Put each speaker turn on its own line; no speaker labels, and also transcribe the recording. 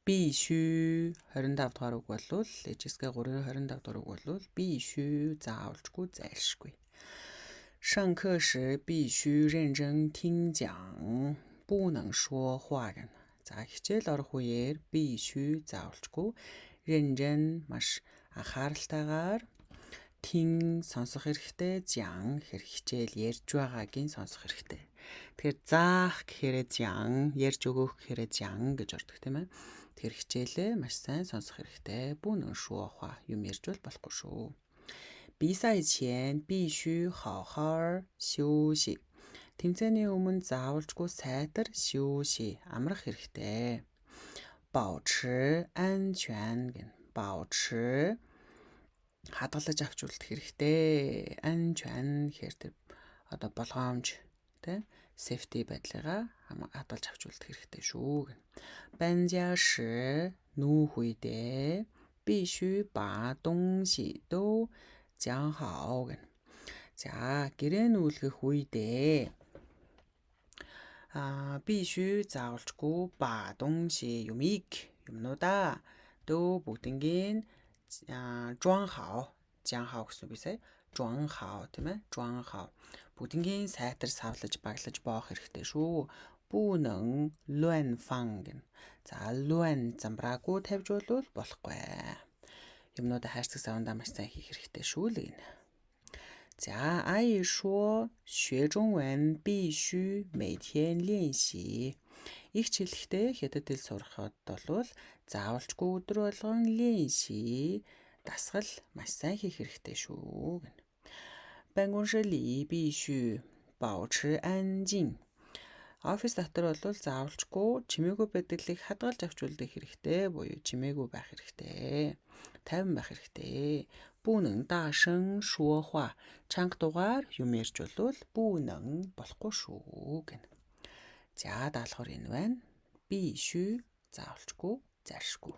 必须 25 дугаар үг болвол ээжээсгээ 3-25 дугаар үг болвол 必须 заавалжгүй зайлшгүй. 上课时必须认真听讲不能说话гэнэ. За хичээл орох үеэр 必须 заавалжгүй 认真 маш анхааралтайгаар听сонсох хэрэгтэй, 讲хичээл ярьж байгаагийн сонсох хэрэгтэй. Тэгэхээр заах гэхээр 讲, ярьж өгөх гэхээр 讲гэж ордог тийм ээ. Тэгэхээр хичээлээ маш сайн сонсох хэрэгтэй. 不能说话 юм ярьж бол болохгүй шүү. 比赛前必须好好休息. Тэмцээний өмнө заавалжгүй сайтар 休息 амрах хэрэгтэй. 保持安全гэнэ. 保持хадгалаж авч үлдэх хэрэгтэй. 安全гэхээр тэр одоо болгоомж тэ safety байдлыгаа хадгалж авч үлдэх хэрэгтэй шүү гэнэ. 搬家时нүүх үедээ 必须把东西都讲好гэнэ. За гэрээ нүүлгэх үедээ 必须 заавалжгүй 把东西 юмнуудаа 都 бүгднийг 装好 讲好гэсэн үг бисэ. 装好тийм ээ. 装好 бүгднийг сайтар савлаж баглаж боох хэрэгтэй шүү. 不能乱放гэнэ. За 乱 замбраагүй тавьж болвол болохгүй. Юмнуудаа хайрцаг савндаа маш сайн хийх хэрэгтэй шүү л гэнэ. За阿姨说学中文必须每天练习. Их хэлэхдээ хятад хэл сурахад бол заавалжгүй өдөр болгон 练习 дасгал маш сайн хийх хэрэгтэй шүү гэнэ. 办公室里必须保持安静. Офис дотор бол заавалжгүй чимээгүй байдлыг хадгалж авч үлдэх хэрэгтэй буюу чимээгүй байх хэрэгтэй. Тайван байх хэрэгтэй. 不能大声说话. Чанга дугаар юм ярьж болвол 不能 болохгүй шүү гэнэ. За даалгавар энэ байна. 必须 заавалжгүй зайлшгүй.